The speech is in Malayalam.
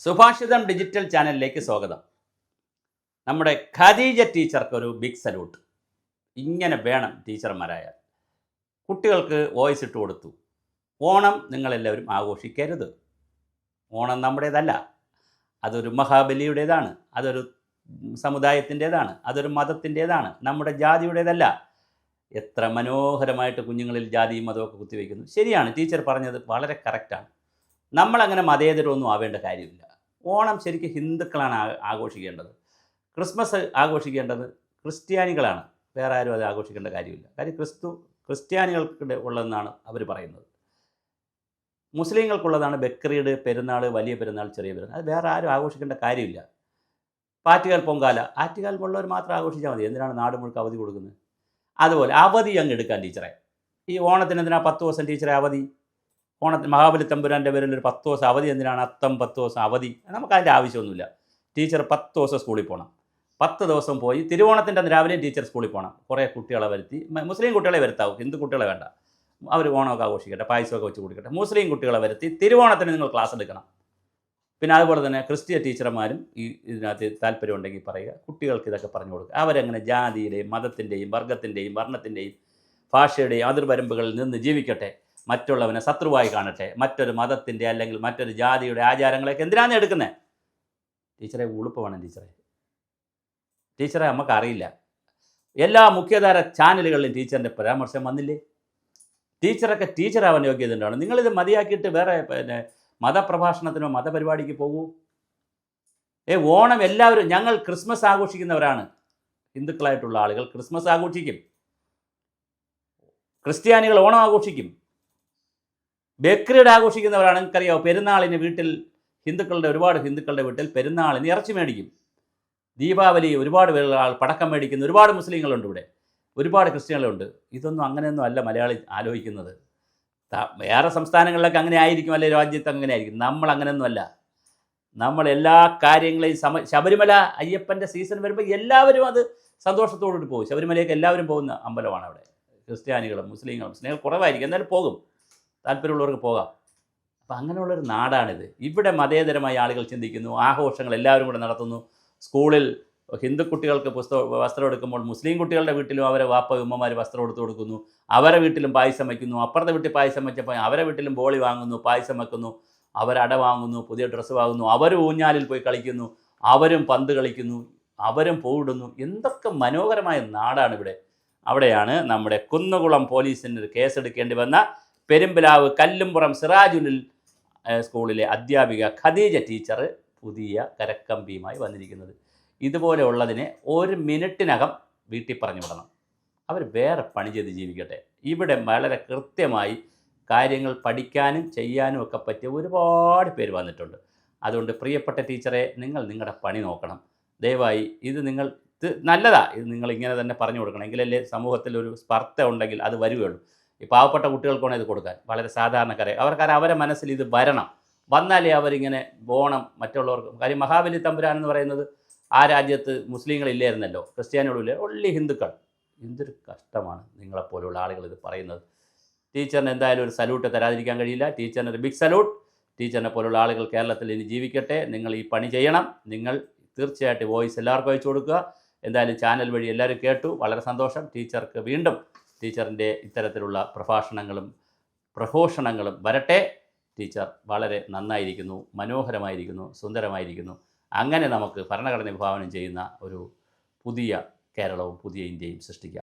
സുഭാഷിതം ഡിജിറ്റൽ ചാനലിലേക്ക് സ്വാഗതം. നമ്മുടെ ഖദീജ ടീച്ചർക്ക് ഒരു ബിഗ് സല്യൂട്ട്. ഇങ്ങനെ വേണം ടീച്ചർമാരായാൽ. കുട്ടികൾക്ക് വോയിസ് ഇട്ട് കൊടുത്തു. ഓണം നിങ്ങളെല്ലാവരും ആഘോഷിക്കരുത്. ഓണം നമ്മുടേതല്ല. അതൊരു മഹാബലിയുടേതാണ്, അതൊരു സമുദായത്തിൻ്റേതാണ്, അതൊരു മതത്തിൻ്റേതാണ്, നമ്മുടെ ജാതിയുടേതല്ല. എത്ര മനോഹരമായിട്ട് കുഞ്ഞുങ്ങളിൽ ജാതിയും മതമൊക്കെ കുത്തിവെക്കുന്നു. ശരിയാണ്, ടീച്ചർ പറഞ്ഞത് വളരെ കറക്റ്റാണ്. നമ്മളങ്ങനെ മതേതരമൊന്നും ആവേണ്ട കാര്യമില്ല. ഓണം ശരിക്കും ഹിന്ദുക്കളാണ് ആഘോഷിക്കേണ്ടത്. ക്രിസ്മസ് ആഘോഷിക്കേണ്ടത് ക്രിസ്ത്യാനികളാണ്. വേറെ ആരും അത് ആഘോഷിക്കേണ്ട കാര്യമില്ല. കാര്യം ക്രിസ്ത്യാനികൾക്ക് ഉള്ളതെന്നാണ് അവർ പറയുന്നത്. മുസ്ലിങ്ങൾക്കുള്ളതാണ് ബക്രീദ്, പെരുന്നാൾ, വലിയ പെരുന്നാൾ, ചെറിയ പെരുന്നാൾ. അത് വേറെ ആരും ആഘോഷിക്കേണ്ട കാര്യമില്ല. ആറ്റുകാൽ പൊങ്കാല ആറ്റുകാൽ ഉള്ളവർ മാത്രം ആഘോഷിച്ചാൽ മതി. എന്തിനാണ് നാട് മുഴുവൻ അവധി കൊടുക്കുന്നത്? അതുപോലെ അവധി അങ്ങ് എടുക്കാൻ ടീച്ചറെ. ഈ ഓണത്തിന് എന്തിനാ 10 ദിവസം ടീച്ചറെ അവധി? ഓണത്തിന് മഹാബലി തമ്പുരാൻ്റെ പേരിൽ ഒരു 10 ദിവസം അവധി എന്തിനാണ്? 10 ദിവസം അവധി നമുക്കതിൻ്റെ ആവശ്യമൊന്നുമില്ല. ടീച്ചർ 10 ദിവസം സ്കൂളിൽ പോകണം. 10 ദിവസം പോയി തിരുവോണത്തിൻ്റെ അന്ന് രാവിലെയും ടീച്ചർ സ്കൂളിൽ പോകണം. കുറേ കുട്ടികളെ വരുത്തി, മുസ്ലിം കുട്ടികളെ വരുത്താവും, ഹിന്ദു കുട്ടികളെ വേണ്ട. അവർ ഓണമൊക്കെ ആഘോഷിക്കട്ടെ, പായസമൊക്കെ വെച്ച് കുടിക്കട്ടെ. മുസ്ലിം കുട്ടികളെ വരുത്തി തിരുവോണത്തിന് നിങ്ങൾ ക്ലാസ് എടുക്കണം. പിന്നെ അതുപോലെ തന്നെ ക്രിസ്ത്യ ടീച്ചർമാരും ഇതിനകത്ത് താല്പര്യമുണ്ടെങ്കിൽ പറയുക, കുട്ടികൾക്ക് ഇതൊക്കെ പറഞ്ഞു കൊടുക്കുക. അവരെങ്ങനെ ജാതിയുടെയും മതത്തിൻ്റെയും വർഗത്തിൻ്റെയും വർണ്ണത്തിൻ്റെയും ഭാഷയുടെയും അതിർവരമ്പുകളിൽ നിന്ന് ജീവിക്കട്ടെ. മറ്റുള്ളവനെ ശത്രുവായി കാണട്ടെ. മറ്റൊരു മതത്തിൻ്റെ അല്ലെങ്കിൽ മറ്റൊരു ജാതിയുടെ ആചാരങ്ങളൊക്കെ എന്തിനാണ് എടുക്കുന്നത്? ടീച്ചറെ ഉളുപ്പ് വേണം. ടീച്ചറെ നമുക്കറിയില്ല. എല്ലാ മുഖ്യധാര ചാനലുകളിലും ടീച്ചറിൻ്റെ പരാമർശം വന്നില്ലേ? ടീച്ചറൊക്കെ ടീച്ചറാവാൻ യോഗ്യത ഉണ്ടാണ്. നിങ്ങളിത് മതിയാക്കിയിട്ട് വേറെ മതപ്രഭാഷണത്തിനോ മതപരിപാടിക്ക് പോകൂ. ഓണം എല്ലാവരും, ഞങ്ങൾ ക്രിസ്മസ് ആഘോഷിക്കുന്നവരാണ്. ഹിന്ദുക്കളായിട്ടുള്ള ആളുകൾ ക്രിസ്മസ് ആഘോഷിക്കും. ക്രിസ്ത്യാനികൾ ഓണം ആഘോഷിക്കും. ബക്രീദ് ആഘോഷിക്കുന്നവരാണ്. നിങ്ങൾക്കറിയാമോ, പെരുന്നാളിന് വീട്ടിൽ ഒരുപാട് ഹിന്ദുക്കളുടെ വീട്ടിൽ പെരുന്നാളിന് ഇറച്ചി മേടിക്കും. ദീപാവലി ഒരുപാട് ആൾ പടക്കം മേടിക്കുന്ന ഒരുപാട് മുസ്ലിങ്ങളുണ്ട് ഇവിടെ, ഒരുപാട് ക്രിസ്ത്യാനികളുണ്ട്. ഇതൊന്നും അങ്ങനെയൊന്നും അല്ല മലയാളി ആലോചിക്കുന്നത്. വേറെ സംസ്ഥാനങ്ങളിലൊക്കെ അങ്ങനെ ആയിരിക്കും, അല്ലെങ്കിൽ രാജ്യത്ത് അങ്ങനെ ആയിരിക്കും. നമ്മൾ അങ്ങനെയൊന്നും അല്ല. നമ്മൾ എല്ലാ കാര്യങ്ങളെയും ശബരിമല അയ്യപ്പൻ്റെ സീസൺ വരുമ്പോൾ എല്ലാവരും അത് സന്തോഷത്തോടുകൂടി പോകും. ശബരിമലയൊക്കെ എല്ലാവരും പോകുന്ന അമ്പലമാണ് അവിടെ. ക്രിസ്ത്യാനികളും മുസ്ലിങ്ങൾ കുറവായിരിക്കും, എന്നാലും പോകും. താല്പര്യമുള്ളവർക്ക് പോകാം. അപ്പം അങ്ങനെയുള്ളൊരു നാടാണിത്. ഇവിടെ മതേതരമായ ആളുകൾ ചിന്തിക്കുന്നു, ആഘോഷങ്ങൾ എല്ലാവരും കൂടെ നടത്തുന്നു. സ്കൂളിൽ ഹിന്ദു കുട്ടികൾക്ക് വസ്ത്രം എടുക്കുമ്പോൾ മുസ്ലിം കുട്ടികളുടെ വീട്ടിലും അവരെ ഉമ്മമാർ വസ്ത്രം എടുത്തു കൊടുക്കുന്നു. അവരെ വീട്ടിലും പായസം വയ്ക്കുന്നു. അപ്പുറത്തെ വീട്ടിൽ പായസം വെച്ചപ്പോൾ അവരെ വീട്ടിലും ബോളി വാങ്ങുന്നു, പായസം വെക്കുന്നു. അവരട വാങ്ങുന്നു, പുതിയ ഡ്രസ്സ് വാങ്ങുന്നു. അവരും ഊഞ്ഞാലിൽ പോയി കളിക്കുന്നു, അവരും പന്ത് കളിക്കുന്നു, അവരും പൂവിടുന്നു. എന്തൊക്കെ മനോഹരമായ നാടാണ് ഇവിടെ. അവിടെയാണ് നമ്മുടെ കുന്നുകുളം പോലീസിന് ഒരു കേസെടുക്കേണ്ടി വന്ന പെരുമ്പിലാവ് കല്ലുംപുറം സിറാജുൽ സ്കൂളിലെ അധ്യാപിക ഖദീജ ടീച്ചർ പുതിയ കരക്കമ്പിയുമായി വന്നിരിക്കുന്നത്. ഇതുപോലെ ഉള്ളതിനെ 1 മിനിറ്റിനകം വീട്ടിൽ പറഞ്ഞു വിടണം. അവർ വേറെ പണി ചെയ്ത് ജീവിക്കട്ടെ. ഇവിടെ വളരെ കൃത്യമായി കാര്യങ്ങൾ പഠിക്കാനും ചെയ്യാനും ഒക്കെ പറ്റിയ ഒരുപാട് പേര് വന്നിട്ടുണ്ട്. അതുകൊണ്ട് പ്രിയപ്പെട്ട ടീച്ചറെ, നിങ്ങൾ നിങ്ങളുടെ പണി നോക്കണം. ദയവായി ഇത് നിങ്ങൾ നല്ലതാണ്. ഇത് നിങ്ങൾ ഇങ്ങനെ തന്നെ പറഞ്ഞു കൊടുക്കണം. എങ്കിലല്ലേ സമൂഹത്തിൽ ഒരു സ്പർദ്ധ ഉണ്ടെങ്കിൽ അത് വരികയുള്ളൂ. ഈ പാവപ്പെട്ട കുട്ടികൾക്കാണ് ഇത് കൊടുക്കാൻ. വളരെ സാധാരണക്കാരെ അവരെ മനസ്സിൽ ഇത് വരണം. വന്നാലേ അവരിങ്ങനെ ഓണം മറ്റുള്ളവർക്ക്. കാര്യം മഹാബലി തമ്പുരാൻ എന്ന് പറയുന്നത് ആ രാജ്യത്ത് മുസ്ലിങ്ങളില്ലായിരുന്നല്ലോ, ക്രിസ്ത്യാനികളില്ല, ഒള്ളി ഹിന്ദുക്കൾ. എന്തൊരു കഷ്ടമാണ് നിങ്ങളെപ്പോലുള്ള ആളുകൾ ഇത് പറയുന്നത്. ടീച്ചറിന് എന്തായാലും ഒരു സല്യൂട്ട് തരാതിരിക്കാൻ കഴിയില്ല. ടീച്ചറിന് ഒരു ബിഗ് സല്യൂട്ട്. ടീച്ചറിനെ പോലുള്ള ആളുകൾ കേരളത്തിൽ ഇനി ജീവിക്കട്ടെ. നിങ്ങൾ ഈ പണി ചെയ്യണം. നിങ്ങൾ തീർച്ചയായിട്ടും വോയിസ് എല്ലാവർക്കും അയച്ചു കൊടുക്കുക. എന്തായാലും ചാനൽ വഴി എല്ലാവരും കേട്ടു, വളരെ സന്തോഷം. ടീച്ചർക്ക് വീണ്ടും ടീച്ചറിൻ്റെ ഇത്തരത്തിലുള്ള പ്രഘോഷണങ്ങളും വരട്ടെ. ടീച്ചർ വളരെ നന്നായിരിക്കുന്നു, മനോഹരമായിരിക്കുന്നു, സുന്ദരമായിരിക്കുന്നു. അങ്ങനെ നമുക്ക് ഭരണഘടന വിഭാവനം ചെയ്യുന്ന ഒരു പുതിയ കേരളവും പുതിയ ഇന്ത്യയും സൃഷ്ടിക്കാം.